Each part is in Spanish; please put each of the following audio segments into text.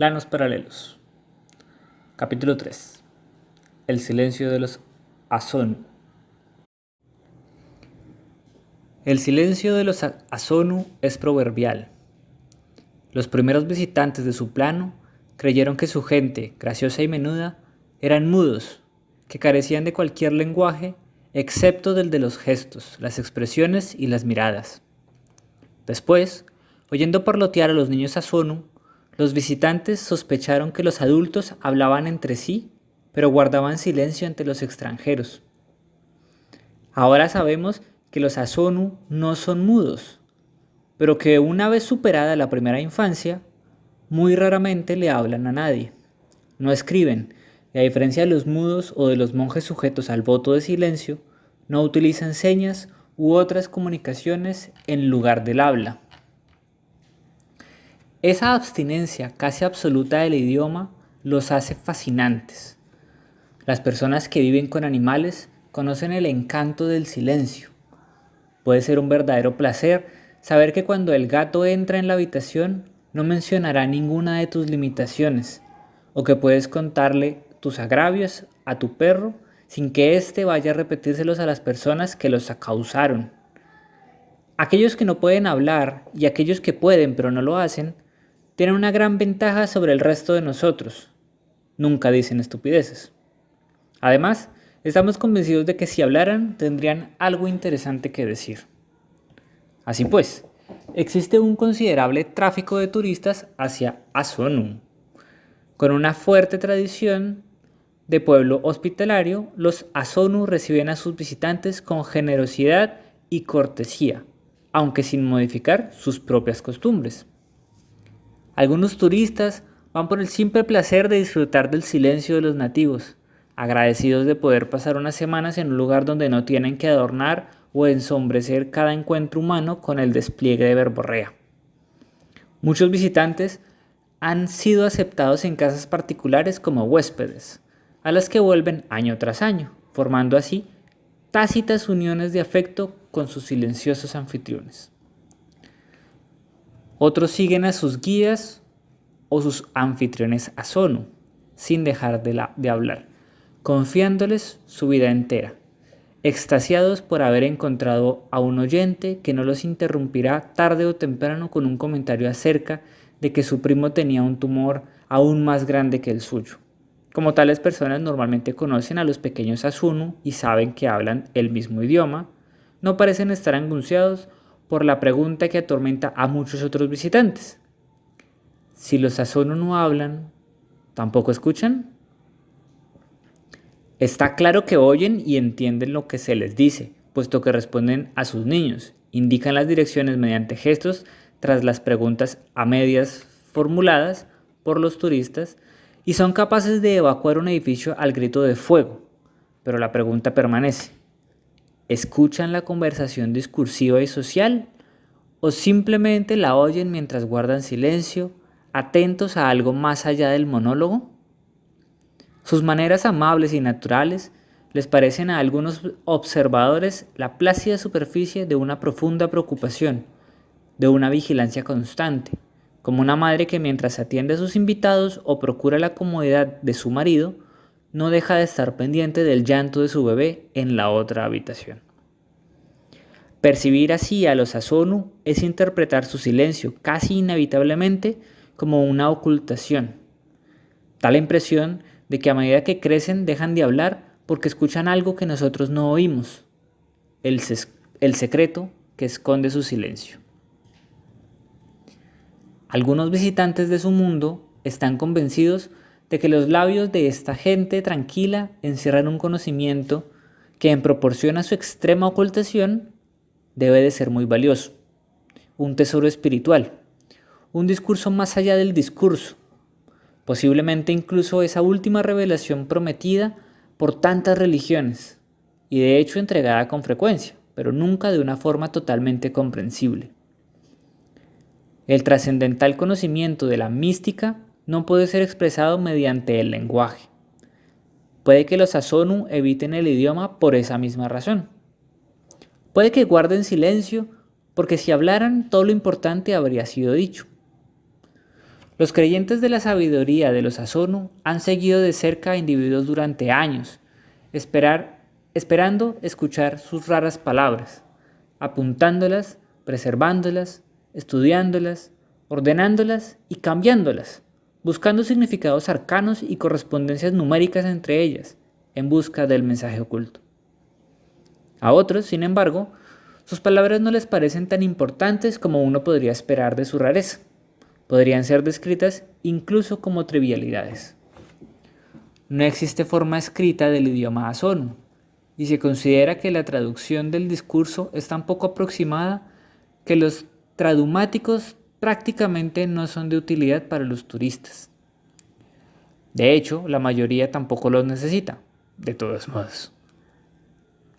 Planos paralelos. Capítulo 3. El silencio de los Asonu. El silencio de los Asonu es proverbial. Los primeros visitantes de su plano creyeron que su gente, graciosa y menuda, eran mudos, que carecían de cualquier lenguaje excepto del de los gestos, las expresiones y las miradas. Después, oyendo parlotear a los niños Asonu, los visitantes sospecharon que los adultos hablaban entre sí, pero guardaban silencio ante los extranjeros. Ahora sabemos que los Asonu no son mudos, pero que una vez superada la primera infancia, muy raramente le hablan a nadie. No escriben, y a diferencia de los mudos o de los monjes sujetos al voto de silencio, no utilizan señas u otras comunicaciones en lugar del habla. Esa abstinencia casi absoluta del idioma los hace fascinantes. Las personas que viven con animales conocen el encanto del silencio. Puede ser un verdadero placer saber que cuando el gato entra en la habitación no mencionará ninguna de tus limitaciones, o que puedes contarle tus agravios a tu perro sin que éste vaya a repetírselos a las personas que los causaron. Aquellos que no pueden hablar y aquellos que pueden pero no lo hacen, tienen una gran ventaja sobre el resto de nosotros. Nunca dicen estupideces. Además, estamos convencidos de que si hablaran, tendrían algo interesante que decir. Así pues, existe un considerable tráfico de turistas hacia Asonu. Con una fuerte tradición de pueblo hospitalario, los Asonu reciben a sus visitantes con generosidad y cortesía, aunque sin modificar sus propias costumbres. Algunos turistas van por el simple placer de disfrutar del silencio de los nativos, agradecidos de poder pasar unas semanas en un lugar donde no tienen que adornar o ensombrecer cada encuentro humano con el despliegue de verborrea. Muchos visitantes han sido aceptados en casas particulares como huéspedes, a las que vuelven año tras año, formando así tácitas uniones de afecto con sus silenciosos anfitriones. Otros siguen a sus guías o sus anfitriones Asonu, sin dejar de hablar, confiándoles su vida entera, extasiados por haber encontrado a un oyente que no los interrumpirá tarde o temprano con un comentario acerca de que su primo tenía un tumor aún más grande que el suyo. Como tales personas normalmente conocen a los pequeños Asonu y saben que hablan el mismo idioma, no parecen estar angustiados por la pregunta que atormenta a muchos otros visitantes. Si los Asonu no hablan, ¿tampoco escuchan? Está claro que oyen y entienden lo que se les dice, puesto que responden a sus niños, indican las direcciones mediante gestos tras las preguntas a medias formuladas por los turistas y son capaces de evacuar un edificio al grito de fuego. Pero la pregunta permanece: ¿escuchan la conversación discursiva y social o simplemente la oyen mientras guardan silencio, atentos a algo más allá del monólogo? Sus maneras amables y naturales les parecen a algunos observadores la plácida superficie de una profunda preocupación, de una vigilancia constante, como una madre que mientras atiende a sus invitados o procura la comodidad de su marido, no deja de estar pendiente del llanto de su bebé en la otra habitación. Percibir así a los Asonu es interpretar su silencio casi inevitablemente como una ocultación. Da la impresión de que a medida que crecen dejan de hablar porque escuchan algo que nosotros no oímos, el secreto que esconde su silencio. Algunos visitantes de su mundo están convencidos de que los labios de esta gente tranquila encierran un conocimiento que en proporción a su extrema ocultación debe de ser muy valioso, un tesoro espiritual, un discurso más allá del discurso, posiblemente incluso esa última revelación prometida por tantas religiones, y de hecho entregada con frecuencia, pero nunca de una forma totalmente comprensible. El trascendental conocimiento de la mística no puede ser expresado mediante el lenguaje. Puede que los Asonu eviten el idioma por esa misma razón. Puede que guarden silencio porque si hablaran todo lo importante habría sido dicho. Los creyentes de la sabiduría de los Asonu han seguido de cerca a individuos durante años, esperando escuchar sus raras palabras, apuntándolas, preservándolas, estudiándolas, ordenándolas y cambiándolas, buscando significados arcanos y correspondencias numéricas entre ellas, en busca del mensaje oculto. A otros, sin embargo, sus palabras no les parecen tan importantes como uno podría esperar de su rareza. Podrían ser descritas incluso como trivialidades. No existe forma escrita del idioma Asonu, y se considera que la traducción del discurso es tan poco aproximada que los tradumáticos prácticamente no son de utilidad para los turistas. De hecho, la mayoría tampoco los necesita, de todos modos.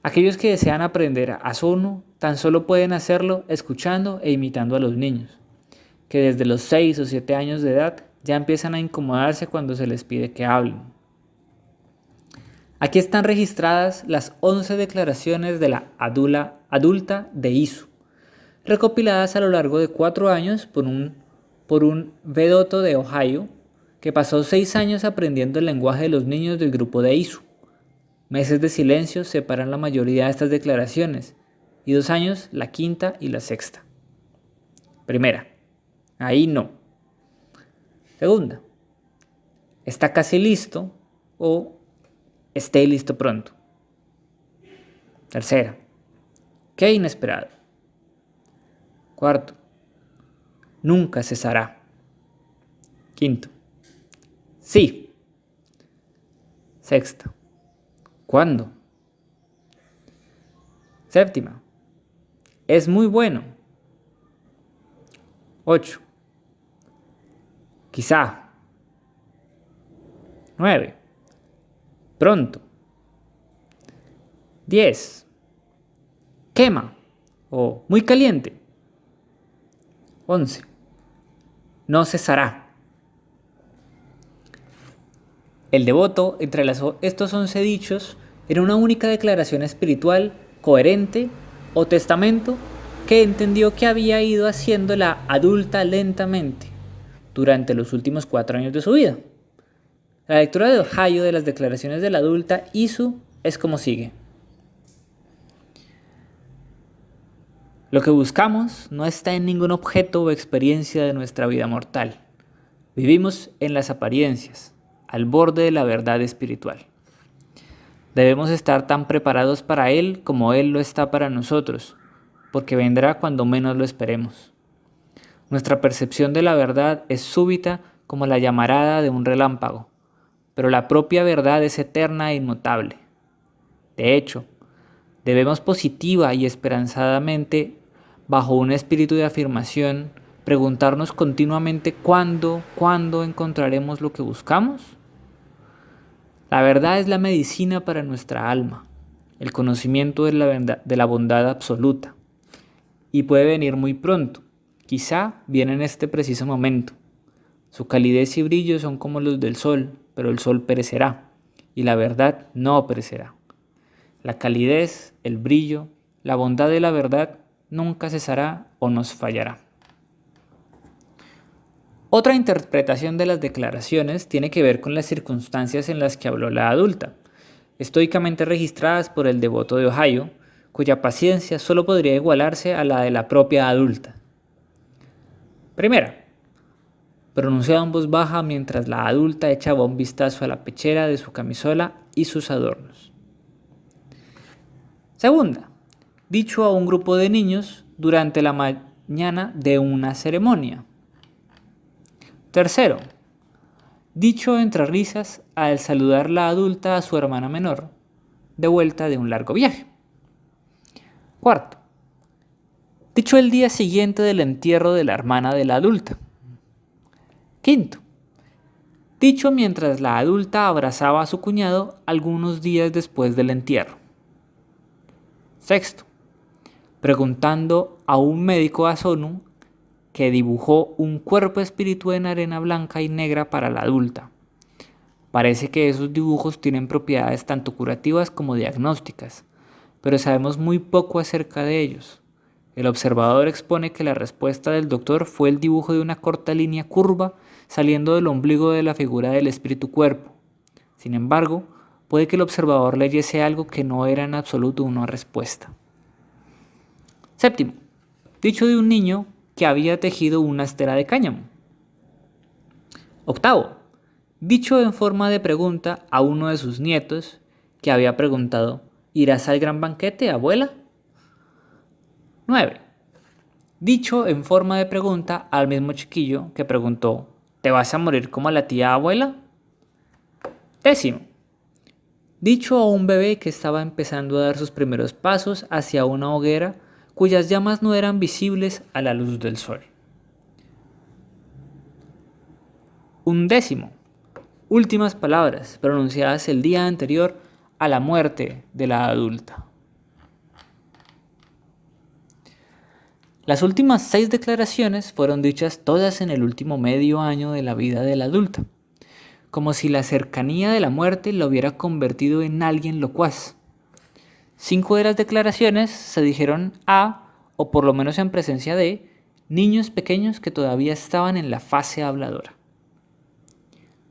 Aquellos que desean aprender Asonu tan solo pueden hacerlo escuchando e imitando a los niños, que desde los 6 o 7 años de edad ya empiezan a incomodarse cuando se les pide que hablen. Aquí están registradas las 11 declaraciones de la adulta de Isu, recopiladas a lo largo de 4 años por un vedoto de Ohio que pasó 6 años aprendiendo el lenguaje de los niños del grupo de Isu. Meses de silencio separan la mayoría de estas declaraciones y 2 años la quinta y la sexta. Primera, ahí no. Segunda, está casi listo o esté listo pronto. Tercera, qué inesperado. Cuarto, nunca cesará. Quinto, sí. Sexta, ¿cuándo? Séptima, es muy bueno. 8, quizá. 9, pronto. 10, quema o muy caliente. 11, no cesará. El devoto entrelazó estos 11 dichos en una única declaración espiritual coherente o testamento que entendió que había ido haciendo la adulta lentamente durante los últimos 4 años de su vida. La lectura de Ohio de las declaraciones de la adulta Isu es como sigue. Lo que buscamos no está en ningún objeto o experiencia de nuestra vida mortal. Vivimos en las apariencias, al borde de la verdad espiritual. Debemos estar tan preparados para Él como Él lo está para nosotros, porque vendrá cuando menos lo esperemos. Nuestra percepción de la verdad es súbita como la llamarada de un relámpago, pero la propia verdad es eterna e inmutable. De hecho, debemos positiva y esperanzadamente, bajo un espíritu de afirmación, preguntarnos continuamente cuándo encontraremos lo que buscamos. La verdad es la medicina para nuestra alma, el conocimiento de la bondad absoluta, y puede venir muy pronto, quizá viene en este preciso momento. Su calidez y brillo son como los del sol, pero el sol perecerá, y la verdad no perecerá. La calidez, el brillo, la bondad de la verdad nunca cesará o nos fallará. Otra interpretación de las declaraciones tiene que ver con las circunstancias en las que habló la adulta, estoicamente registradas por el devoto de Ohio, cuya paciencia solo podría igualarse a la de la propia adulta. Primera, pronunciada en voz baja mientras la adulta echaba un vistazo a la pechera de su camisola y sus adornos. Segunda, dicho a un grupo de niños durante la mañana de una ceremonia. Tercero, dicho entre risas al saludar la adulta a su hermana menor, de vuelta de un largo viaje. Cuarto, dicho el día siguiente del entierro de la hermana de la adulta. Quinto, dicho mientras la adulta abrazaba a su cuñado algunos días después del entierro. Sexto, preguntando a un médico Asonu que dibujó un cuerpo espíritu en arena blanca y negra para la adulta. Parece que esos dibujos tienen propiedades tanto curativas como diagnósticas, pero sabemos muy poco acerca de ellos. El observador expone que la respuesta del doctor fue el dibujo de una corta línea curva saliendo del ombligo de la figura del espíritu-cuerpo. Sin embargo, puede que el observador leyese algo que no era en absoluto una respuesta. Séptimo, dicho de un niño que había tejido una estera de cáñamo. Octavo, dicho en forma de pregunta a uno de sus nietos que había preguntado: ¿irás al gran banquete, abuela? 9. Dicho en forma de pregunta al mismo chiquillo que preguntó: ¿te vas a morir como la tía abuela? 10. Dicho a un bebé que estaba empezando a dar sus primeros pasos hacia una hoguera cuyas llamas no eran visibles a la luz del sol. 11. Últimas palabras pronunciadas el día anterior a la muerte de la adulta. Las últimas 6 declaraciones fueron dichas todas en el último medio año de la vida de la adulta, como si la cercanía de la muerte la hubiera convertido en alguien locuaz. 5 de las declaraciones se dijeron a, o por lo menos en presencia de, niños pequeños que todavía estaban en la fase habladora.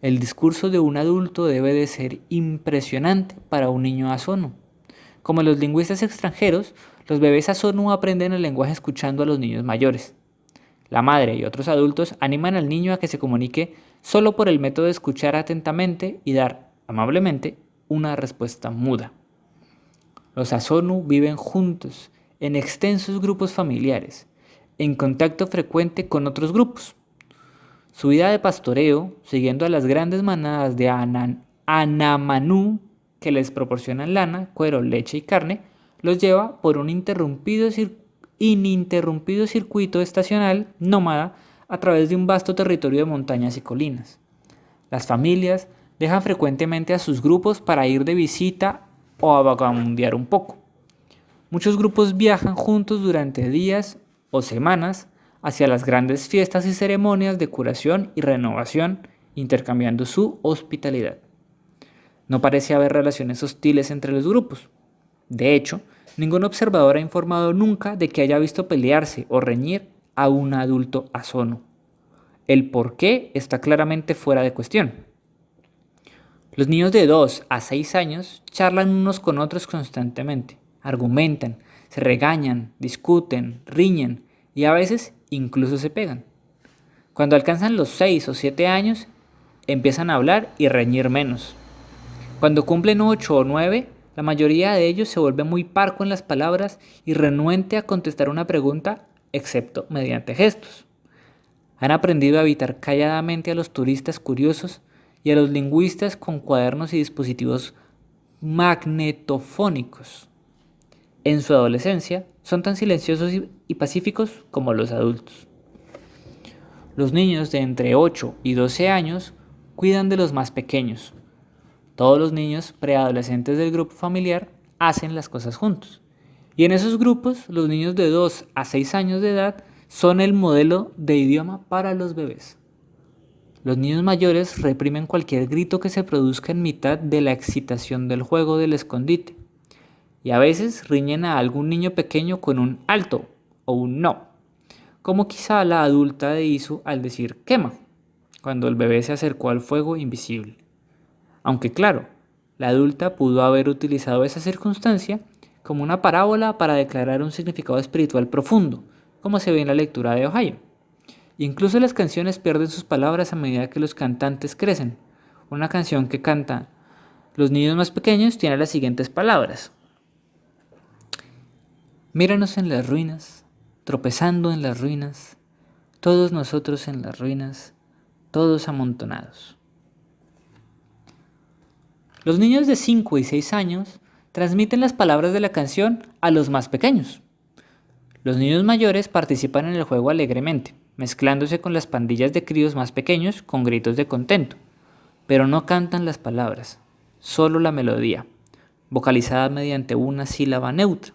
El discurso de un adulto debe de ser impresionante para un niño asono. Como los lingüistas extranjeros, los bebés asono aprenden el lenguaje escuchando a los niños mayores. La madre y otros adultos animan al niño a que se comunique solo por el método de escuchar atentamente y dar, amablemente, una respuesta muda. Los asonu viven juntos, en extensos grupos familiares, en contacto frecuente con otros grupos. Su vida de pastoreo, siguiendo a las grandes manadas de Anamanú que les proporcionan lana, cuero, leche y carne, los lleva por un ininterrumpido circuito estacional nómada a través de un vasto territorio de montañas y colinas. Las familias dejan frecuentemente a sus grupos para ir de visita o a vagabundear un poco. Muchos grupos viajan juntos durante días o semanas hacia las grandes fiestas y ceremonias de curación y renovación, intercambiando su hospitalidad. No parece haber relaciones hostiles entre los grupos. De hecho, ningún observador ha informado nunca de que haya visto pelearse o reñir a un adulto asono. El por qué está claramente fuera de cuestión. Los niños de 2 a 6 años charlan unos con otros constantemente, argumentan, se regañan, discuten, riñen y a veces incluso se pegan. Cuando alcanzan los 6 o 7 años, empiezan a hablar y reñir menos. Cuando cumplen 8 o 9, la mayoría de ellos se vuelve muy parco en las palabras y renuente a contestar una pregunta, excepto mediante gestos. Han aprendido a evitar calladamente a los turistas curiosos y a los lingüistas con cuadernos y dispositivos magnetofónicos. En su adolescencia, son tan silenciosos y pacíficos como los adultos. Los niños de entre 8 y 12 años cuidan de los más pequeños. Todos los niños preadolescentes del grupo familiar hacen las cosas juntos. Y en esos grupos, los niños de 2 a 6 años de edad son el modelo de idioma para los bebés. Los niños mayores reprimen cualquier grito que se produzca en mitad de la excitación del juego del escondite. Y a veces riñen a algún niño pequeño con un alto o un no, como quizá la adulta hizo al decir quema, cuando el bebé se acercó al fuego invisible. Aunque claro, la adulta pudo haber utilizado esa circunstancia como una parábola para declarar un significado espiritual profundo, como se ve en la lectura de Ohio. Incluso las canciones pierden sus palabras a medida que los cantantes crecen. Una canción que cantan los niños más pequeños tiene las siguientes palabras: míranos en las ruinas, tropezando en las ruinas, todos nosotros en las ruinas, todos amontonados. Los niños de 5 y 6 años transmiten las palabras de la canción a los más pequeños. Los niños mayores participan en el juego alegremente, mezclándose con las pandillas de críos más pequeños con gritos de contento, pero no cantan las palabras, solo la melodía, vocalizada mediante una sílaba neutra.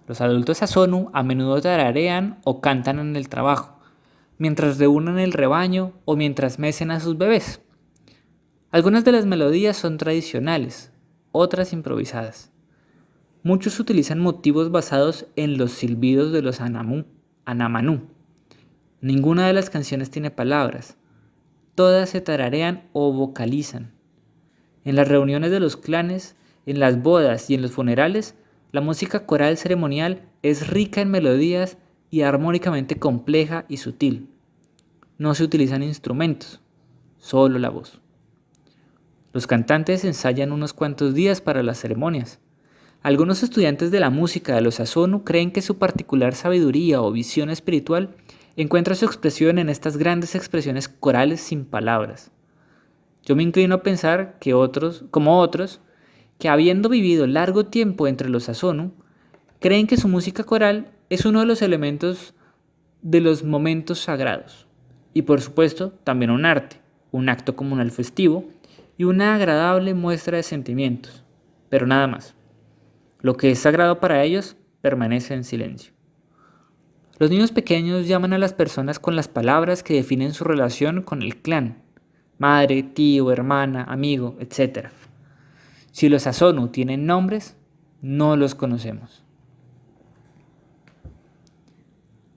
Los adultos asonu a menudo tararean o cantan en el trabajo, mientras reúnen el rebaño o mientras mecen a sus bebés. Algunas de las melodías son tradicionales, otras improvisadas. Muchos utilizan motivos basados en los silbidos de los anamanú. Ninguna de las canciones tiene palabras. Todas se tararean o vocalizan. En las reuniones de los clanes, en las bodas y en los funerales, la música coral ceremonial es rica en melodías y armónicamente compleja y sutil. No se utilizan instrumentos, solo la voz. Los cantantes ensayan unos cuantos días para las ceremonias. Algunos estudiantes de la música de los Asonu creen que su particular sabiduría o visión espiritual encuentra su expresión en estas grandes expresiones corales sin palabras. Yo me inclino a pensar que otros, que habiendo vivido largo tiempo entre los Asonu, creen que su música coral es uno de los elementos de los momentos sagrados. Y por supuesto, también un arte, un acto comunal festivo y una agradable muestra de sentimientos. Pero nada más. Lo que es sagrado para ellos permanece en silencio. Los niños pequeños llaman a las personas con las palabras que definen su relación con el clan: madre, tío, hermana, amigo, etc. Si los Asonu tienen nombres, no los conocemos.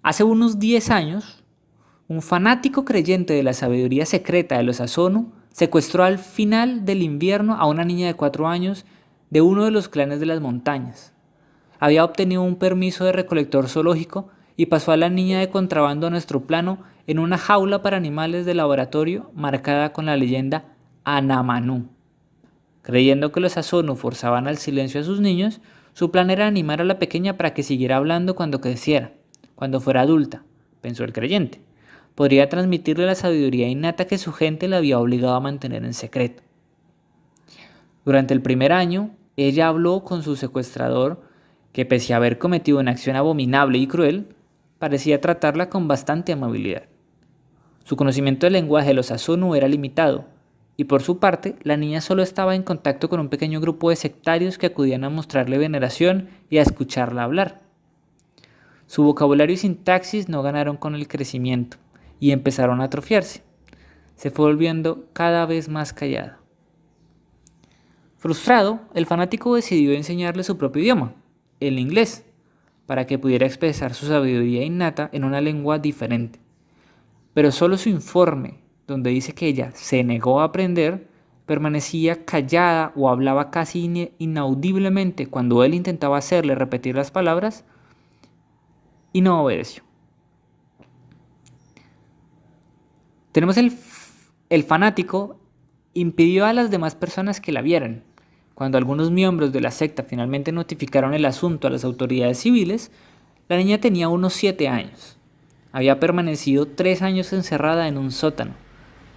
Hace unos 10 años, un fanático creyente de la sabiduría secreta de los Asonu secuestró al final del invierno a una niña de 4 años de uno de los clanes de las montañas. Había obtenido un permiso de recolector zoológico y pasó a la niña de contrabando a nuestro plano en una jaula para animales de laboratorio marcada con la leyenda Anamanú. Creyendo que los Asonu forzaban al silencio a sus niños, su plan era animar a la pequeña para que siguiera hablando cuando creciera, cuando fuera adulta, pensó el creyente. Podría transmitirle la sabiduría innata que su gente le había obligado a mantener en secreto. Durante el primer año, ella habló con su secuestrador, que pese a haber cometido una acción abominable y cruel, parecía tratarla con bastante amabilidad. Su conocimiento del lenguaje de los Asonu era limitado, y por su parte, la niña solo estaba en contacto con un pequeño grupo de sectarios que acudían a mostrarle veneración y a escucharla hablar. Su vocabulario y sintaxis no ganaron con el crecimiento y empezaron a atrofiarse. Se fue volviendo cada vez más callada. Frustrado, el fanático decidió enseñarle su propio idioma, el inglés, para que pudiera expresar su sabiduría innata en una lengua diferente. Pero solo su informe, donde dice que ella se negó a aprender, permanecía callada o hablaba casi inaudiblemente cuando él intentaba hacerle repetir las palabras, y no obedeció. El fanático impidió a las demás personas que la vieran. Cuando algunos miembros de la secta finalmente notificaron el asunto a las autoridades civiles, la niña tenía unos 7 años. Había permanecido 3 años encerrada en un sótano.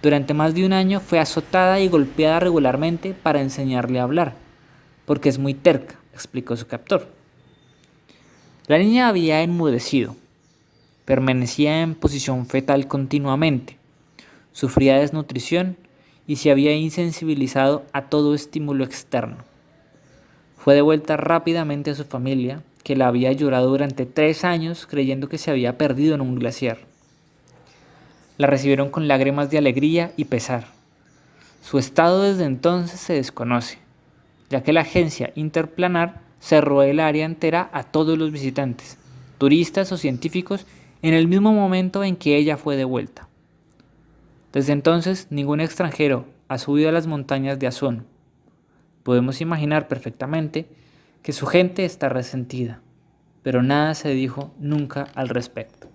Durante más de un año fue azotada y golpeada regularmente para enseñarle a hablar, porque es muy terca, explicó su captor. La niña había enmudecido, permanecía en posición fetal continuamente, sufría desnutrición y se había insensibilizado a todo estímulo externo. Fue devuelta rápidamente a su familia, que la había llorado durante 3 años creyendo que se había perdido en un glaciar. La recibieron con lágrimas de alegría y pesar. Su estado desde entonces se desconoce, ya que la agencia interplanar cerró el área entera a todos los visitantes, turistas o científicos, en el mismo momento en que ella fue devuelta. Desde entonces, ningún extranjero ha subido a las montañas de Asonu. Podemos imaginar perfectamente que su gente está resentida, pero nada se dijo nunca al respecto.